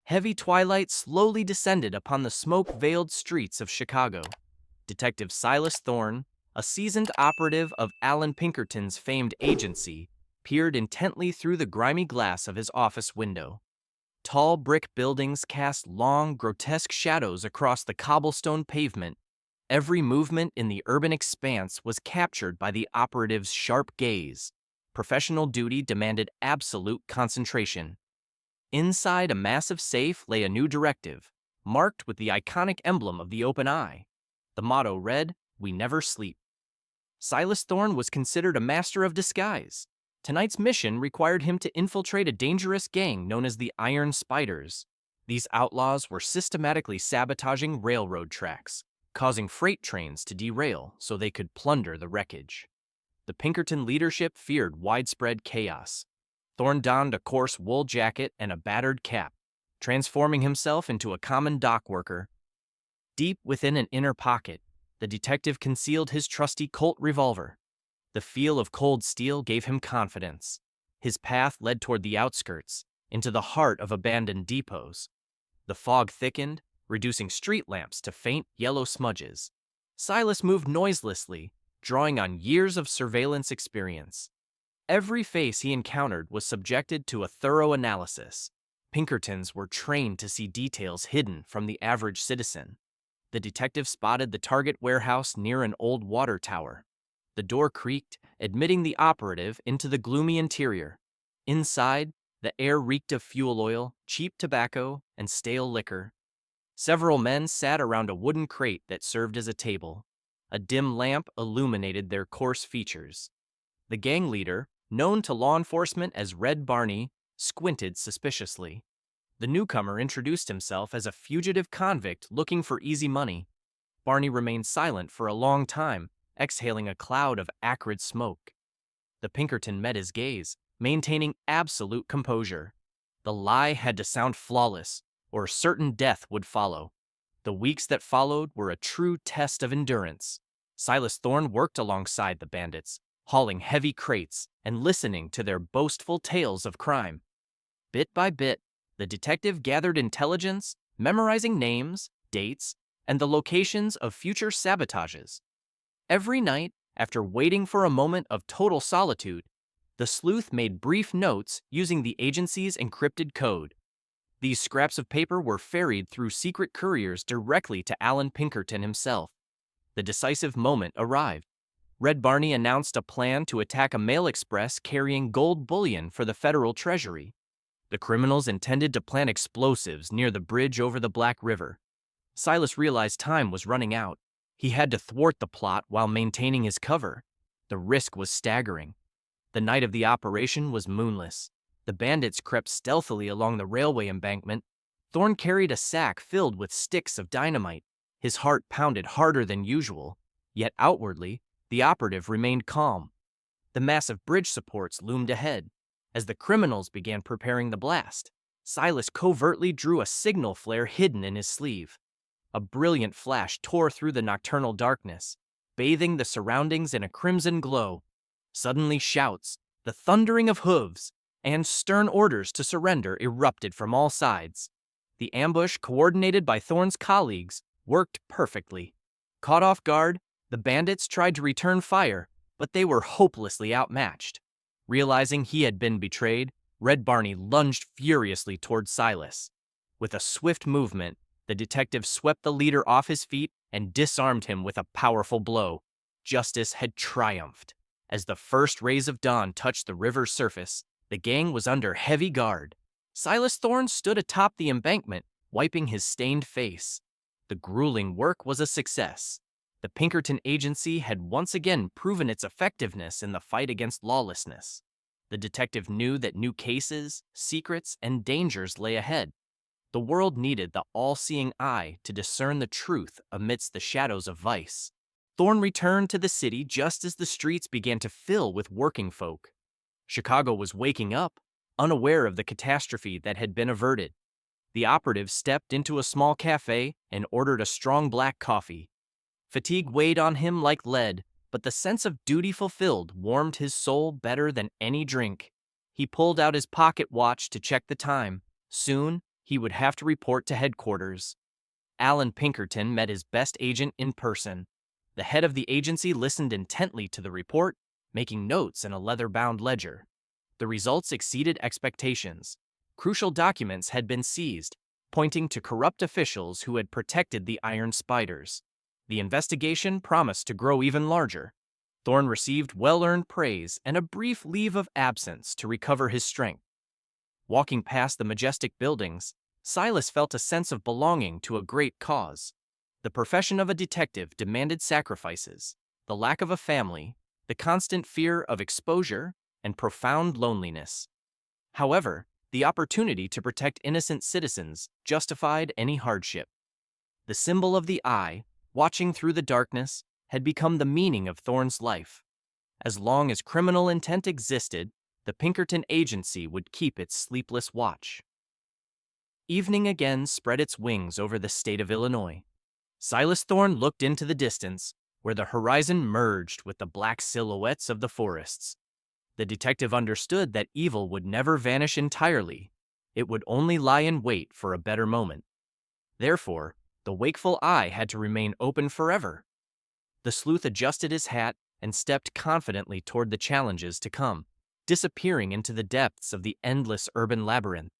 Heavy twilight slowly descended upon the smoke-veiled streets of Chicago. Detective Silas Thorne, a seasoned operative of Alan Pinkerton's famed agency, peered intently through the grimy glass of his office window. Tall brick buildings cast long, grotesque shadows across the cobblestone pavement. Every movement in the urban expanse was captured by the operative's sharp gaze. Professional duty demanded absolute concentration. Inside a massive safe lay a new directive, marked with the iconic emblem of the open eye. The motto read, "We never sleep." Silas Thorne was considered a master of disguise. Tonight's mission required him to infiltrate a dangerous gang known as the Iron Spiders. These outlaws were systematically sabotaging railroad tracks, causing freight trains to derail so they could plunder the wreckage. The Pinkerton leadership feared widespread chaos. Thorne donned a coarse wool jacket and a battered cap, transforming himself into a common dock worker. Deep within an inner pocket, the detective concealed his trusty Colt revolver. The feel of cold steel gave him confidence. His path led toward the outskirts, into the heart of abandoned depots. The fog thickened, reducing street lamps to faint yellow smudges. Silas moved noiselessly, drawing on years of surveillance experience. Every face he encountered was subjected to a thorough analysis. Pinkertons were trained to see details hidden from the average citizen. The detective spotted the target warehouse near an old water tower. The door creaked, admitting the operative into the gloomy interior. Inside, the air reeked of fuel oil, cheap tobacco, and stale liquor. Several men sat around a wooden crate that served as a table. A dim lamp illuminated their coarse features. The gang leader, known to law enforcement as Red Barney, squinted suspiciously. The newcomer introduced himself as a fugitive convict looking for easy money. Barney remained silent for a long time, exhaling a cloud of acrid smoke. The Pinkerton met his gaze, maintaining absolute composure. The lie had to sound flawless, or certain death would follow. The weeks that followed were a true test of endurance. Silas Thorne worked alongside the bandits, hauling heavy crates and listening to their boastful tales of crime. Bit by bit, the detective gathered intelligence, memorizing names, dates, and the locations of future sabotages. Every night, after waiting for a moment of total solitude, the sleuth made brief notes using the agency's encrypted code. These scraps of paper were ferried through secret couriers directly to Alan Pinkerton himself. The decisive moment arrived. Red Barney announced a plan to attack a mail express carrying gold bullion for the federal treasury. The criminals intended to plant explosives near the bridge over the Black River. Silas realized time was running out. He had to thwart the plot while maintaining his cover. The risk was staggering. The night of the operation was moonless. The bandits crept stealthily along the railway embankment. Thorne carried a sack filled with sticks of dynamite. His heart pounded harder than usual, yet outwardly, the operative remained calm. The massive bridge supports loomed ahead. As the criminals began preparing the blast, Silas covertly drew a signal flare hidden in his sleeve. A brilliant flash tore through the nocturnal darkness, bathing the surroundings in a crimson glow. Suddenly shouts, the thundering of hooves, and stern orders to surrender erupted from all sides. The ambush, coordinated by Thorne's colleagues, worked perfectly. Caught off guard, the bandits tried to return fire, but they were hopelessly outmatched. Realizing he had been betrayed, Red Barney lunged furiously toward Silas. With a swift movement, the detective swept the leader off his feet and disarmed him with a powerful blow. Justice had triumphed. As the first rays of dawn touched the river's surface, the gang was under heavy guard. Silas Thorne stood atop the embankment, wiping his stained face. The grueling work was a success. The Pinkerton agency had once again proven its effectiveness in the fight against lawlessness. The detective knew that new cases, secrets, and dangers lay ahead. The world needed the all-seeing eye to discern the truth amidst the shadows of vice. Thorne returned to the city just as the streets began to fill with working folk. Chicago was waking up, unaware of the catastrophe that had been averted. The operative stepped into a small cafe and ordered a strong black coffee. Fatigue weighed on him like lead, but the sense of duty fulfilled warmed his soul better than any drink. He pulled out his pocket watch to check the time. Soon, he would have to report to headquarters. Alan Pinkerton met his best agent in person. The head of the agency listened intently to the report, making notes in a leather-bound ledger. The results exceeded expectations. Crucial documents had been seized, pointing to corrupt officials who had protected the Iron Spiders. The investigation promised to grow even larger. Thorne received well-earned praise and a brief leave of absence to recover his strength. Walking past the majestic buildings, Silas felt a sense of belonging to a great cause. The profession of a detective demanded sacrifices, the lack of a family, the constant fear of exposure, and profound loneliness. However, the opportunity to protect innocent citizens justified any hardship. The symbol of the eye, watching through the darkness, had become the meaning of Thorne's life. As long as criminal intent existed, the Pinkerton agency would keep its sleepless watch. Evening again spread its wings over the state of Illinois. Silas Thorne looked into the distance, where the horizon merged with the black silhouettes of the forests. The detective understood that evil would never vanish entirely. It would only lie in wait for a better moment. Therefore, the wakeful eye had to remain open forever. The sleuth adjusted his hat and stepped confidently toward the challenges to come, disappearing into the depths of the endless urban labyrinth.